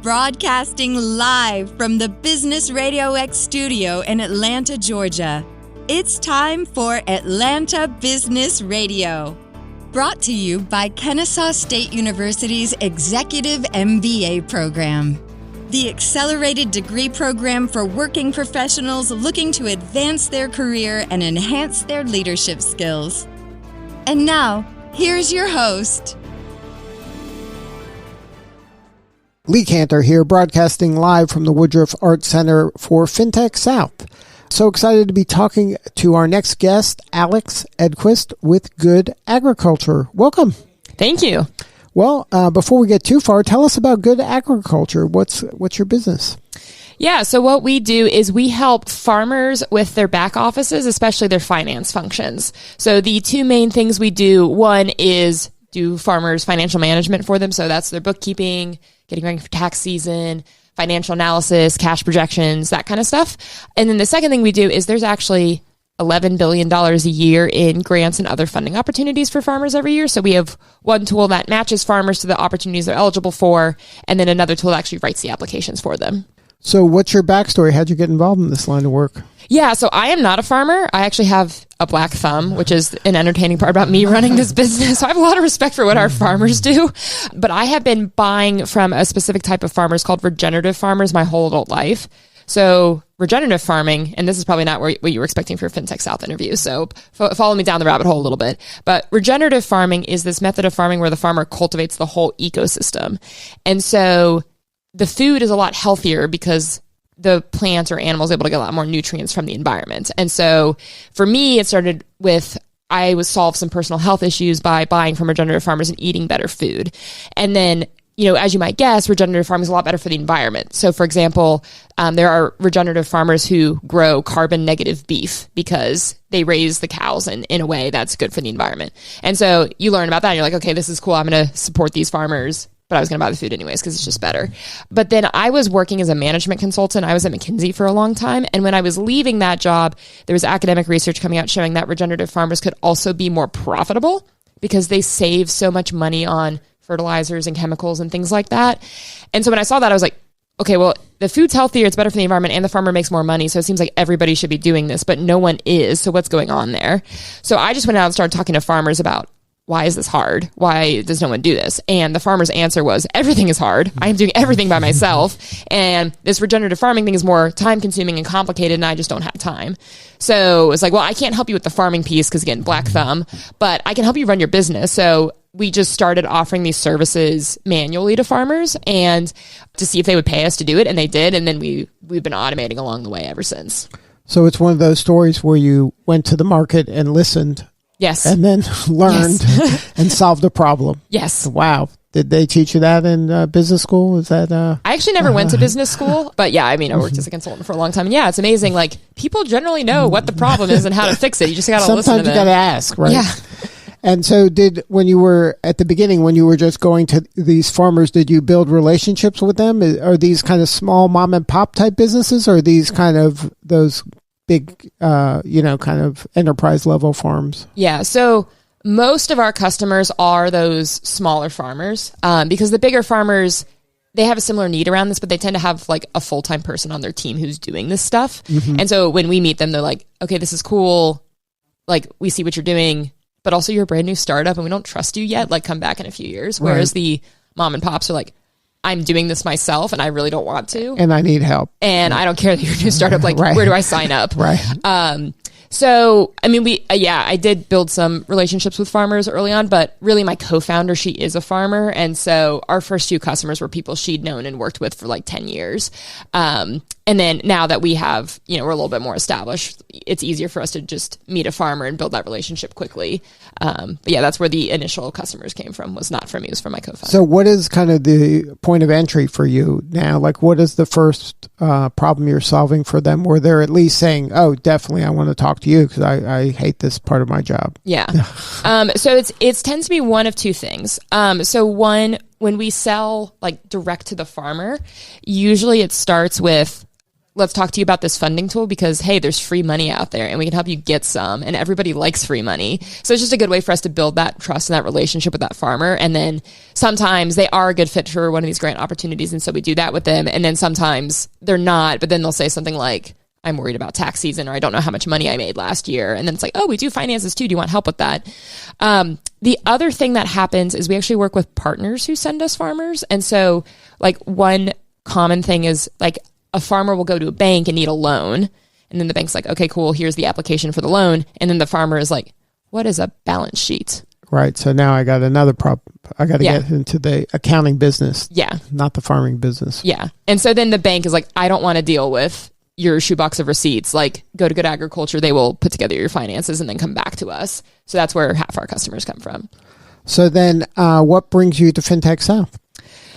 Broadcasting live from the Business RadioX studio in Atlanta, Georgia. It's time for Atlanta Business Radio. Brought to you by Kennesaw State University's Executive MBA program. The accelerated degree program for working professionals looking to advance their career and enhance their leadership skills. And now, here's your host. Lee Cantor here, broadcasting live from the Woodruff Arts Center for Fintech South. So excited to be talking to our next guest, Alex Edquist with Good Agriculture. Welcome. Thank you. Well, before we get too far, tell us about Good Agriculture. What's your business? Yeah, so what we do is we help farmers with their back offices, especially their finance functions. So the two main things we do, one is do farmers' financial management for them. So that's their bookkeeping, getting ready for tax season, financial analysis, cash projections, that kind of stuff. And then the second thing we do is there's actually $11 billion a year in grants and other funding opportunities for farmers every year. So we have one tool that matches farmers to the opportunities they're eligible for, and then another tool that actually writes the applications for them. So what's your backstory? How'd you get involved in this line of work? Yeah, so I am not a farmer. I actually have a black thumb, which is an entertaining part about me running this business. So I have a lot of respect for what our farmers do. But I have been buying from a specific type of farmers called regenerative farmers my whole adult life. So regenerative farming, and this is probably not what you were expecting for a Fintech South interview, so follow me down the rabbit hole a little bit. But regenerative farming is this method of farming where the farmer cultivates the whole ecosystem. And so the food is a lot healthier because the plant or animal is able to get a lot more nutrients from the environment. And so for me, it started with I was solved some personal health issues by buying from regenerative farmers and eating better food. And then, you know, as you might guess, regenerative farming is a lot better for the environment. So for example, there are regenerative farmers who grow carbon negative beef because they raise the cows in a way that's good for the environment. And so you learn about that and you're like, okay, this is cool. I'm going to support these farmers. But I was going to buy the food anyways because it's just better. But then I was working as a management consultant. I was at McKinsey for a long time. And when I was leaving that job, there was academic research coming out showing that regenerative farmers could also be more profitable because they save so much money on fertilizers and chemicals and things like that. And so when I saw that, I was like, okay, well, the food's healthier, it's better for the environment, and the farmer makes more money. So it seems like everybody should be doing this, but no one is. So what's going on there? So I just went out and started talking to farmers about, why is this hard? Why does no one do this? And the farmer's answer was, everything is hard. I am doing everything by myself. And this regenerative farming thing is more time consuming and complicated, and I just don't have time. So it's like, well, I can't help you with the farming piece because, again, black thumb, but I can help you run your business. So we just started offering these services manually to farmers and to see if they would pay us to do it. And they did. And then we've been automating along the way ever since. So it's one of those stories where you went to the market and listened. Yes. And then learned and solved a problem. Yes. Wow. Did they teach you that in business school? Is that I actually never went to business school, but yeah, I mean, I worked as a consultant for a long time. And yeah, it's amazing. Like, people generally know what the problem is and how to fix it. You just got to listen to them. Sometimes you got to ask, right? Yeah. And so when you were at the beginning, when you were just going to these farmers, did you build relationships with them? Are these kind of small mom and pop type businesses, or are these kind of those big, kind of enterprise level farms? Yeah. So most of our customers are those smaller farmers, because the bigger farmers, they have a similar need around this, but they tend to have like a full-time person on their team who's doing this stuff. Mm-hmm. And so when we meet them, they're like, okay, this is cool. Like, we see what you're doing, but also you're a brand new startup and we don't trust you yet. Like, come back in a few years. Right. Whereas the mom and pops are like, I'm doing this myself and I really don't want to. And I need help. And I don't care that you're a new startup. Like, right. Where do I sign up? Right. So, I mean, I did build some relationships with farmers early on, but really my co-founder, she is a farmer. And so our first few customers were people she'd known and worked with for like 10 years. And then now that we have, we're a little bit more established, it's easier for us to just meet a farmer and build that relationship quickly. But yeah, that's where the initial customers came from, was not from me, it was from my co-founder. So what is kind of the point of entry for you now? Like, what is the first problem you're solving for them, where they're at least saying, oh, definitely I want to talk to you because I hate this part of my job? Yeah. So it tends to be one of two things. So one, when we sell like direct to the farmer, usually it starts with let's talk to you about this funding tool because, hey, there's free money out there and we can help you get some, and everybody likes free money. So it's just a good way for us to build that trust and that relationship with that farmer. And then sometimes they are a good fit for one of these grant opportunities, and so we do that with them. And then sometimes they're not, but then they'll say something like, I'm worried about tax season, or I don't know how much money I made last year. And then it's like, oh, we do finances too. Do you want help with that? The other thing that happens is we actually work with partners who send us farmers. And so like one common thing is like a farmer will go to a bank and need a loan. And then the bank's like, okay, cool. Here's the application for the loan. And then the farmer is like, what is a balance sheet? Right. So now I got another problem. I got to get into the accounting business. Yeah. Not the farming business. Yeah. And so then the bank is like, I don't want to deal with your shoebox of receipts. Like, go to Good Agriculture. They will put together your finances and then come back to us. So that's where half our customers come from. So then what brings you to Fintech South?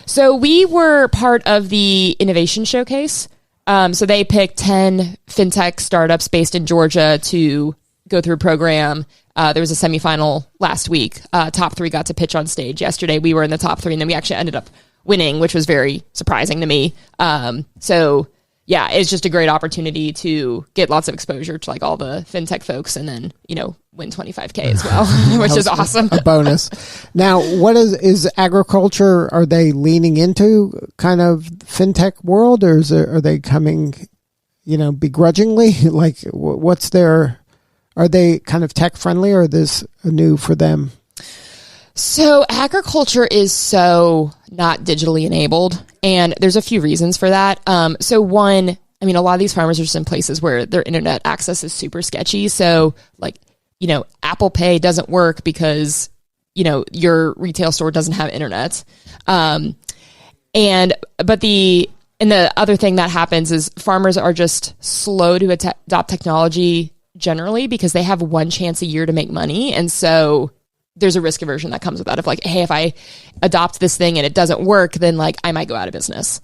So we were part of the innovation showcase. So they picked 10 fintech startups based in Georgia to go through a program. There was a semifinal last week. Top 3 got to pitch on stage yesterday. We were in the top 3, and then we actually ended up winning, which was very surprising to me. So yeah, it's just a great opportunity to get lots of exposure to like all the fintech folks, and then, you know, win $25K as well, which is awesome. A bonus. Now, what is agriculture? Are they leaning into kind of fintech world, or are they coming, you know, begrudgingly? Like, what's their? Are they kind of tech friendly, or is this new for them? So agriculture is so not digitally enabled, and there's a few reasons for that. So one, I mean, a lot of these farmers are just in places where their internet access is super sketchy. So like, you know, Apple Pay doesn't work because, you know, your retail store doesn't have internet. But the other thing that happens is farmers are just slow to adopt technology generally because they have one chance a year to make money. And so there's a risk aversion that comes with that of like, hey, if I adopt this thing and it doesn't work, then like I might go out of business.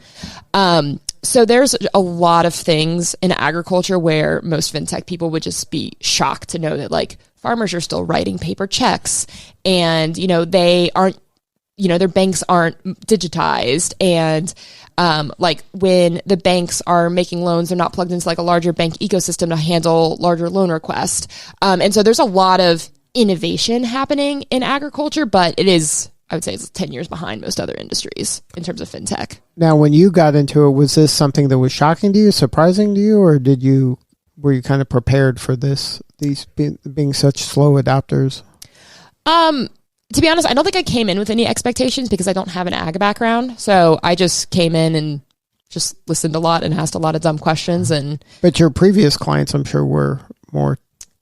So there's a lot of things in agriculture where most fintech people would just be shocked to know that like farmers are still writing paper checks, and, you know, they aren't, you know, their banks aren't digitized. And like when the banks are making loans, they're not plugged into like a larger bank ecosystem to handle larger loan requests. And so there's a lot of innovation happening in agriculture, but it is, I would say, it's 10 years behind most other industries in terms of fintech. Now, when you got into it, was this something that was shocking to you, surprising to you, or were you kind of prepared for these being such slow adopters? To be honest, I don't think I came in with any expectations because I don't have an ag background. So I just came in and just listened a lot and asked a lot of dumb questions. But your previous clients, I'm sure, were more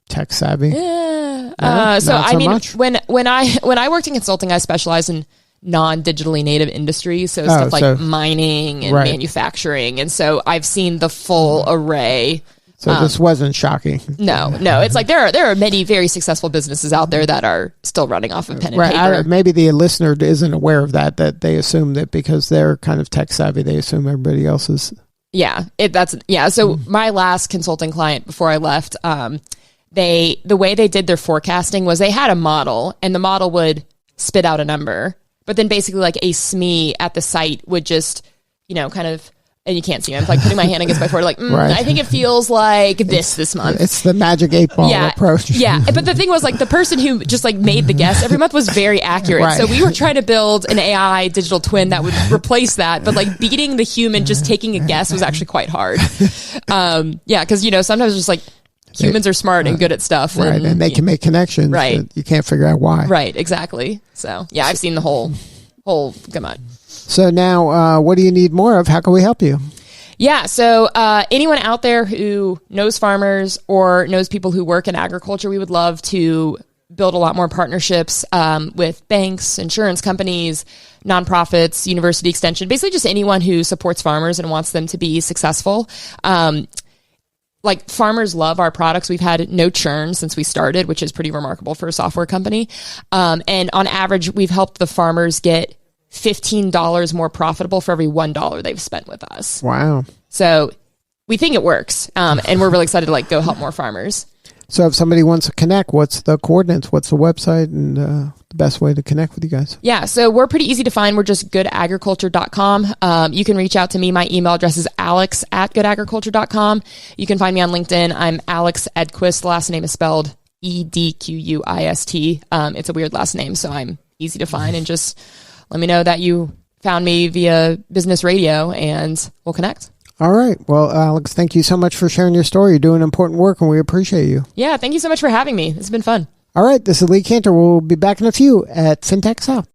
tech savvy. Yeah. So I mean, much? when I worked in consulting, I specialized in non-digitally native industries. So stuff like mining and manufacturing. And so I've seen the full array. So this wasn't shocking. No. It's like there are many very successful businesses out there that are still running off of pen and paper. Maybe the listener isn't aware of that they assume that because they're kind of tech savvy, they assume everybody else is. Yeah, So my last consulting client before I left, the way they did their forecasting was they had a model, and the model would spit out a number, but then basically like a SME at the site would just, you know, kind of. And you can't see me. I'm like putting my hand against my forehead, like, I think it feels like this month. It's the magic 8-ball approach. Yeah. But the thing was, like, the person who just like made the guess every month was very accurate. Right. So we were trying to build an AI digital twin that would replace that. But like beating the human just taking a guess was actually quite hard. Because, you know, sometimes just like humans are smart and good at stuff. Right. And they can make connections. Right. You can't figure out why. Right. Exactly. So, yeah, I've seen the whole gamut. So now, what do you need more of? How can we help you? Yeah, so anyone out there who knows farmers or knows people who work in agriculture, we would love to build a lot more partnerships with banks, insurance companies, nonprofits, university extension, basically just anyone who supports farmers and wants them to be successful. Like farmers love our products. We've had no churn since we started, which is pretty remarkable for a software company. And on average, we've helped the farmers get $15 more profitable for every $1 they've spent with us. Wow. So we think it works. And we're really excited to like go help more farmers. So if somebody wants to connect, what's the coordinates? What's the website and the best way to connect with you guys? Yeah, so we're pretty easy to find. We're just goodagriculture.com. You can reach out to me. My email address is alex@goodagriculture.com. You can find me on LinkedIn. I'm Alex Edquist. The last name is spelled Edquist. It's a weird last name, so I'm easy to find. And just let me know that you found me via Business Radio, and we'll connect. All right. Well, Alex, thank you so much for sharing your story. You're doing important work, and we appreciate you. Yeah, thank you so much for having me. It's been fun. All right. This is Lee Cantor. We'll be back in a few at Fintech South.